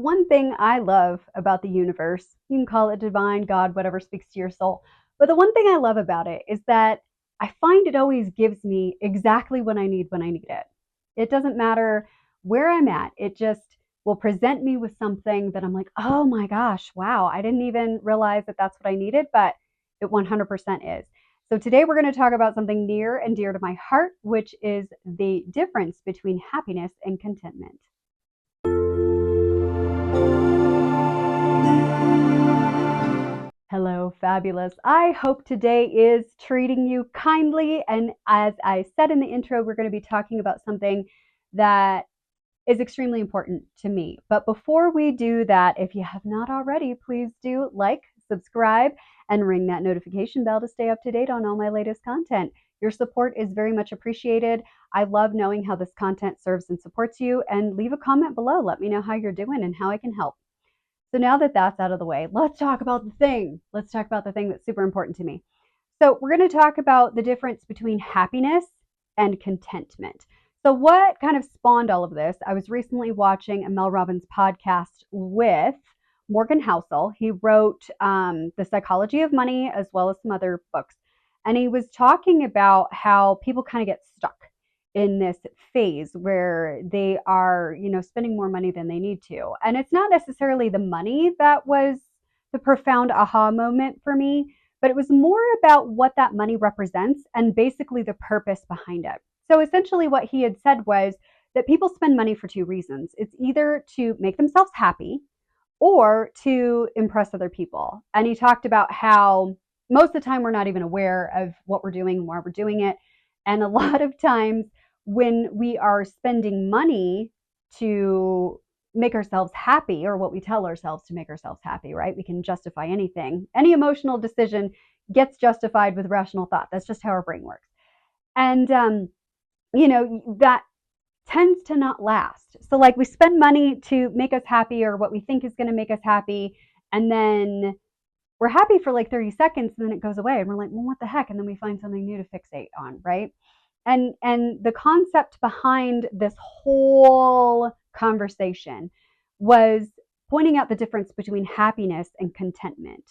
One thing I love about the universe, you can call it divine, God, whatever speaks to your soul, but the one thing I love about it is that I find it always gives me exactly what I need when I need it. It doesn't matter where I'm at, it just will present me with something that I'm like, oh my gosh, wow, I didn't even realize that that's what I needed, but it 100% is. So today we're going to talk about something near and dear to my heart, which is the difference between happiness and contentment. Hello, fabulous. I hope today is treating you kindly. And as I said in the intro, we're going to be talking about something that is extremely important to me. But before we do that, if you have not already, please do like, subscribe, and ring that notification bell to stay up to date on all my latest content. Your support is very much appreciated. I love knowing how this content serves and supports you. And leave a comment below. Let me know how you're doing and how I can help. So now that that's out of the way, let's talk about the thing. Let's talk about the thing that's super important to me. So we're going to talk about the difference between happiness and contentment. So what kind of spawned all of this? I was recently watching a Mel Robbins podcast with Morgan Housel. He wrote The Psychology of Money as well as some other books. And he was talking about how people kind of get stuck in this phase where they are, spending more money than they need to. And it's not necessarily the money that was the profound aha moment for me, but it was more about what that money represents and basically the purpose behind it. So essentially, what he had said was that people spend money for two reasons. It's either to make themselves happy or to impress other people. And he talked about how most of the time we're not even aware of what we're doing and why we're doing it. And a lot of times when we are spending money to make ourselves happy, or what we tell ourselves to make ourselves happy, right? We can justify anything. Any emotional decision gets justified with rational thought. That's just how our brain works. And, that tends to not last. So, like, we spend money to make us happy or what we think is going to make us happy. And then we're happy for like 30 seconds and then it goes away. And we're like, well, what the heck? And then we find something new to fixate on, right? And the concept behind this whole conversation was pointing out the difference between happiness and contentment.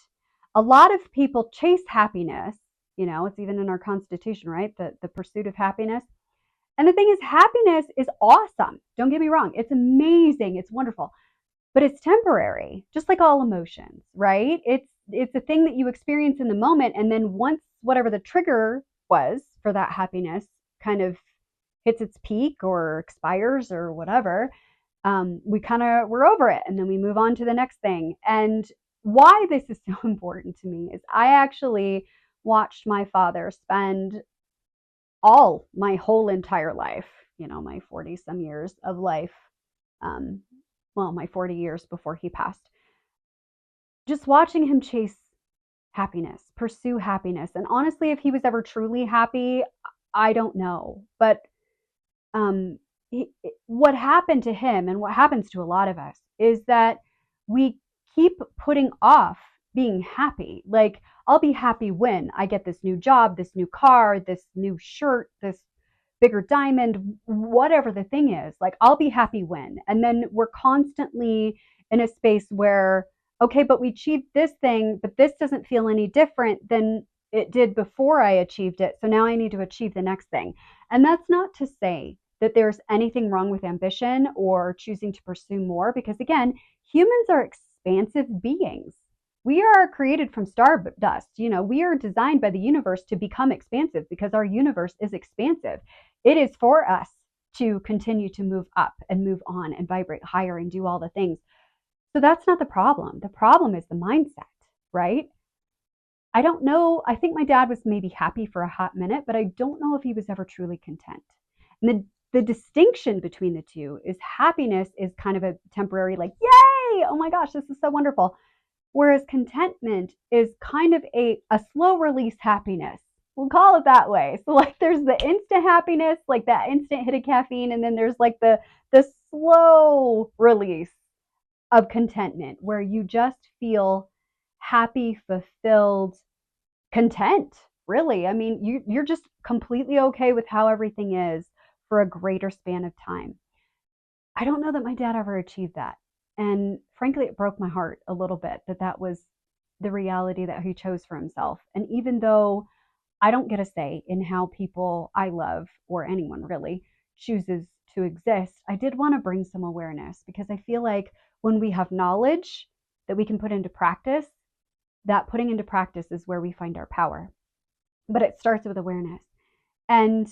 A lot of people chase happiness, it's even in our constitution, right? The pursuit of happiness. And the thing is, happiness is awesome. Don't get me wrong. It's amazing. It's wonderful, but it's temporary, just like all emotions, right? It's a thing that you experience in the moment. And then once whatever the trigger was for that happiness kind of hits its peak or expires or whatever, we're over it. And then we move on to the next thing. And why this is so important to me is I actually watched my father spend all my whole entire life, my 40 some years of life, um, my 40 years before he passed, just watching him chase happiness, pursue happiness. And honestly, if he was ever truly happy, I don't know. But um, what happened to him and what happens to a lot of us is that we keep putting off being happy. Like, I'll be happy when I get this new job, this new car, this new shirt, this bigger diamond, whatever the thing is. Like, I'll be happy when. And then we're constantly in a space where, okay, but we achieved this thing, but this doesn't feel any different than it did before I achieved it. So now I need to achieve the next thing. And that's not to say that there's anything wrong with ambition or choosing to pursue more, because again, humans are expansive beings. We are created from stardust. We are designed by the universe to become expansive because our universe is expansive. It is for us to continue to move up and move on and vibrate higher and do all the things. So that's not the problem. The problem is the mindset, right? I don't know. I think my dad was maybe happy for a hot minute, but I don't know if he was ever truly content. And the distinction between the two is happiness is kind of a temporary, like, yay, oh my gosh, this is so wonderful. Whereas contentment is kind of a slow release happiness. We'll call it that way. So like there's the instant happiness, like that instant hit of caffeine, and then there's like the slow release of contentment where you just feel happy, fulfilled, content, really. I mean, you're just completely okay with how everything is for a greater span of time. I don't know that my dad ever achieved that. And frankly, it broke my heart a little bit that that was the reality that he chose for himself. And even though I don't get a say in how people I love, or anyone really, chooses to exist, I did want to bring some awareness, because I feel like when we have knowledge that we can put into practice, that putting into practice is where we find our power. But it starts with awareness. And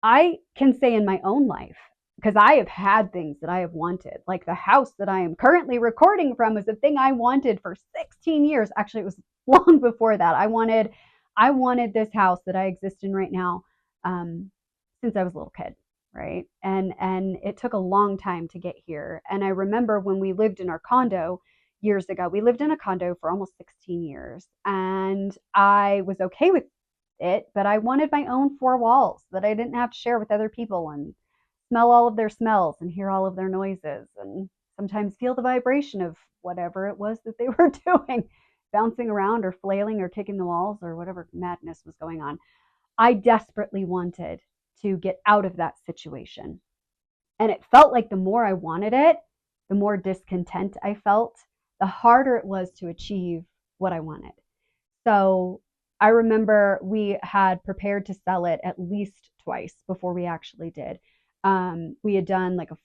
I can say in my own life, because I have had things that I have wanted, like the house that I am currently recording from is a thing I wanted for 16 years. Actually, it was long before that. I wanted this house that I exist in right now, since I was a little kid, right? And it took a long time to get here. And I remember when we lived in our condo years ago, we lived in a condo for almost 16 years, and I was okay with it, but I wanted my own four walls that I didn't have to share with other people, and smell all of their smells and hear all of their noises, and sometimes feel the vibration of whatever it was that they were doing, bouncing around or flailing or kicking the walls or whatever madness was going on. I desperately wanted to get out of that situation. And it felt like the more I wanted it, the more discontent I felt, the harder it was to achieve what I wanted. So I remember we had prepared to sell it at least twice before we actually did. We had done like a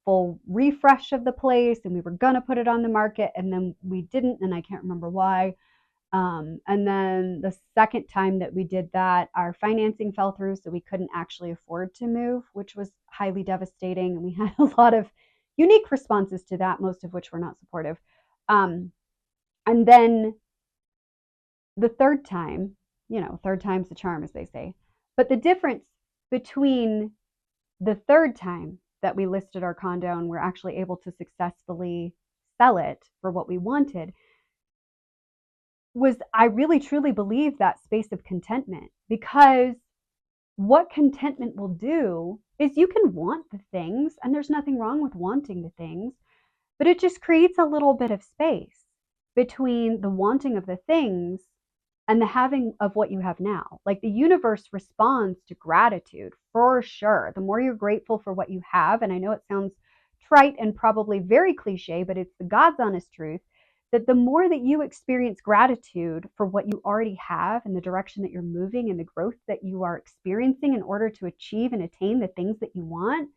full refresh of the place, and we were going to put it on the market, and then we didn't, and I can't remember why. And then the second time that we did that, our financing fell through, so we couldn't actually afford to move, which was highly devastating. And we had a lot of unique responses to that, most of which were not supportive. And then the third time, third time's the charm, as they say. But the difference between the third time that we listed our condo and we're actually able to successfully sell it for what we wanted was, I really truly believe, that space of contentment. Because what contentment will do is, you can want the things, and there's nothing wrong with wanting the things, but it just creates a little bit of space between the wanting of the things and the having of what you have now. Like, the universe responds to gratitude for sure. The more you're grateful for what you have, and I know it sounds trite and probably very cliche, but it's the God's honest truth, that the more that you experience gratitude for what you already have and the direction that you're moving and the growth that you are experiencing in order to achieve and attain the things that you want,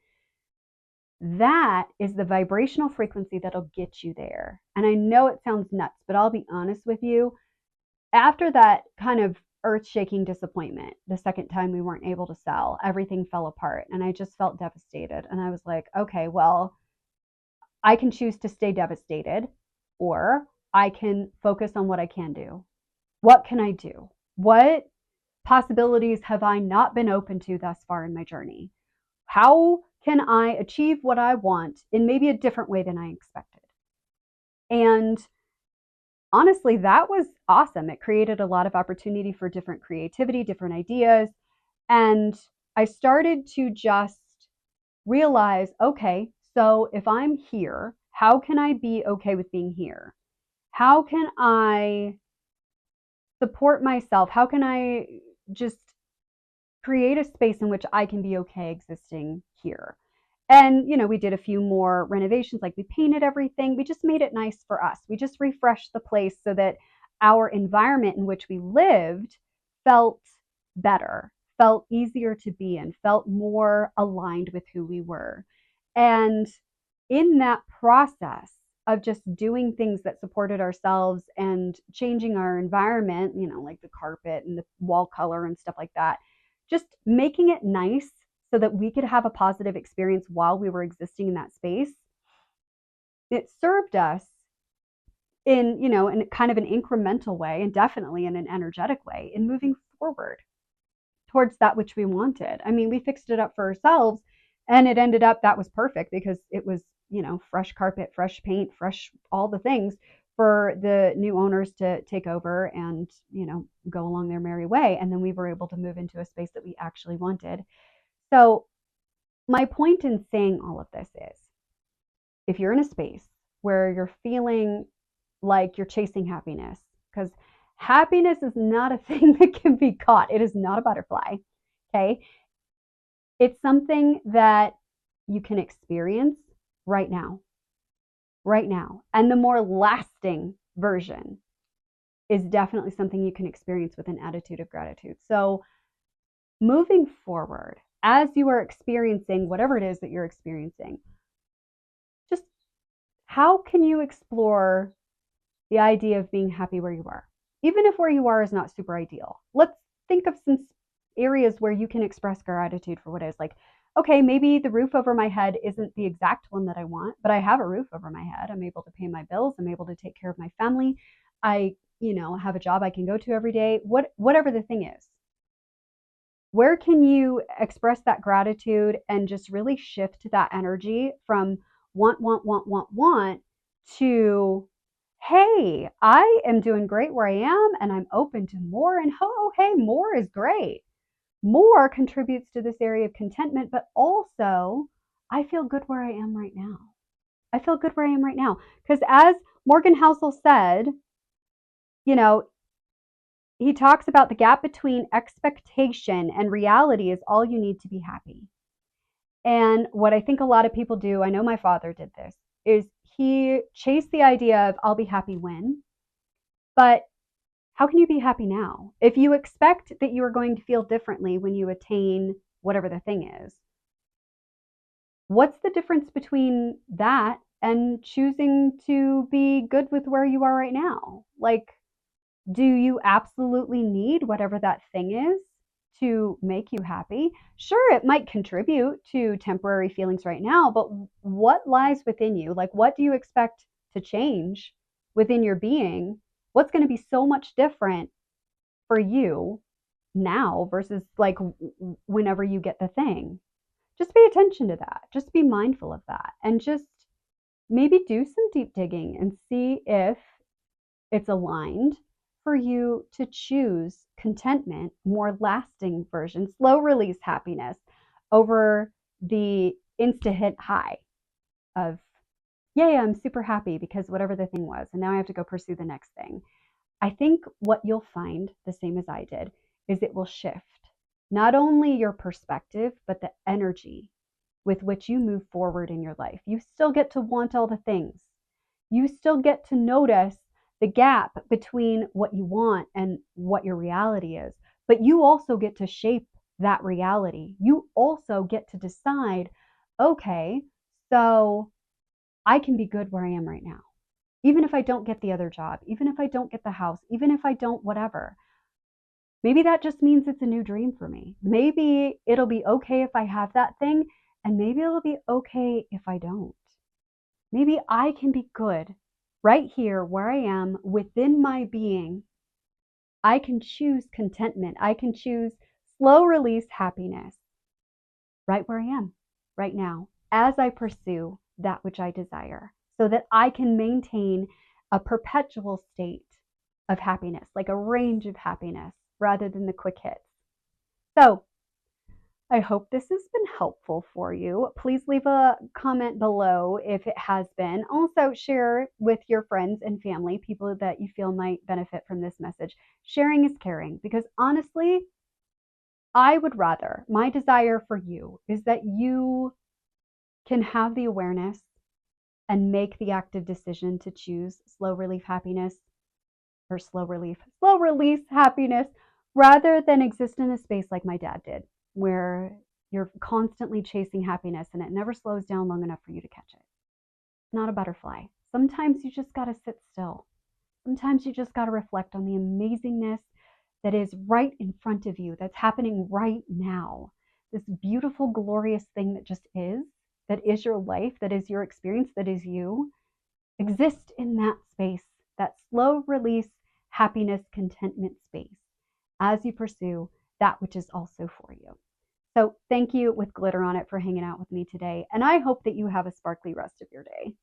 that is the vibrational frequency that'll get you there. And I know it sounds nuts, but I'll be honest with you. After that kind of earth-shaking disappointment, the second time we weren't able to sell, everything fell apart, and I just felt devastated. And I was like, okay, well, I can choose to stay devastated, or I can focus on what I can do. What can I do? What possibilities have I not been open to thus far in my journey? How can I achieve what I want in maybe a different way than I expected? And honestly, that was awesome. It created a lot of opportunity for different creativity, different ideas. And I started to just realize, okay, so if I'm here, how can I be okay with being here? How can I support myself? How can I just create a space in which I can be okay existing here? And, we did a few more renovations, like we painted everything. We just made it nice for us. We just refreshed the place so that our environment in which we lived felt better, felt easier to be in, felt more aligned with who we were. And in that process of just doing things that supported ourselves and changing our environment, like the carpet and the wall color and stuff like that, just making it nice so that we could have a positive experience while we were existing in that space, it served us in kind of an incremental way, and definitely in an energetic way, in moving forward towards that which we wanted. I mean, we fixed it up for ourselves, and it ended up that was perfect, because it was, fresh carpet, fresh paint, fresh all the things for the new owners to take over and, go along their merry way. And then we were able to move into a space that we actually wanted. So my point in saying all of this is, if you're in a space where you're feeling like you're chasing happiness, because happiness is not a thing that can be caught. It is not a butterfly, okay? It's something that you can experience right now. right now. And the more lasting version is definitely something you can experience with an attitude of gratitude. So moving forward, as you are experiencing whatever it is that you're experiencing, just how can you explore the idea of being happy where you are? Even if where you are is not super ideal. Let's think of some areas where you can express gratitude for what is. Like, okay, maybe the roof over my head isn't the exact one that I want, but I have a roof over my head. I'm able to pay my bills. I'm able to take care of my family. I, have a job I can go to every day. Whatever the thing is. Where can you express that gratitude and just really shift that energy from want to, hey, I am doing great where I am and I'm open to more, and oh, hey, more is great. More contributes to this area of contentment, but also I feel good where I am right now. I feel good where I am right now. Because as Morgan Housel said, you know, he talks about the gap between expectation and reality is all you need to be happy. And what I think a lot of people do, I know my father did this, is he chased the idea of I'll be happy when, but how can you be happy now? If you expect that you are going to feel differently when you attain whatever the thing is, what's the difference between that and choosing to be good with where you are right now? Like, do you absolutely need whatever that thing is to make you happy? Sure, it might contribute to temporary feelings right now, but what lies within you? Like, what do you expect to change within your being? What's going to be so much different for you now versus like whenever you get the thing? Just pay attention to that. Just be mindful of that and just maybe do some deep digging and see if it's aligned for you to choose contentment, more lasting version, slow release happiness over the insta hit high of, yay, I'm super happy because whatever the thing was, and now I have to go pursue the next thing. I think what you'll find, the same as I did, is it will shift not only your perspective, but the energy with which you move forward in your life. You still get to want all the things. You still get to notice the gap between what you want and what your reality is. But you also get to shape that reality. You also get to decide, okay, so I can be good where I am right now. Even if I don't get the other job, even if I don't get the house, even if I don't whatever. Maybe that just means it's a new dream for me. Maybe it'll be okay if I have that thing, and maybe it'll be okay if I don't. Maybe I can be good right here where I am within my being. I can choose contentment. I can choose slow release happiness right where I am right now as I pursue that which I desire so that I can maintain a perpetual state of happiness, like a range of happiness rather than the quick hits. So I hope this has been helpful for you. Please leave a comment below if it has been. Also, share with your friends and family, people that you feel might benefit from this message. Sharing is caring because honestly, I would rather, my desire for you is that you can have the awareness and make the active decision to choose slow release happiness or slow release happiness rather than exist in a space like my dad did, where you're constantly chasing happiness and it never slows down long enough for you to catch it. It's not a butterfly. Sometimes you just got to sit still. Sometimes you just got to reflect on the amazingness that is right in front of you, that's happening right now. This beautiful, glorious thing that is your life, that is your experience, that is you. Exist in that space, that slow release, happiness, contentment space as you pursue that which is also for you. So thank you with glitter on it for hanging out with me today. And I hope that you have a sparkly rest of your day.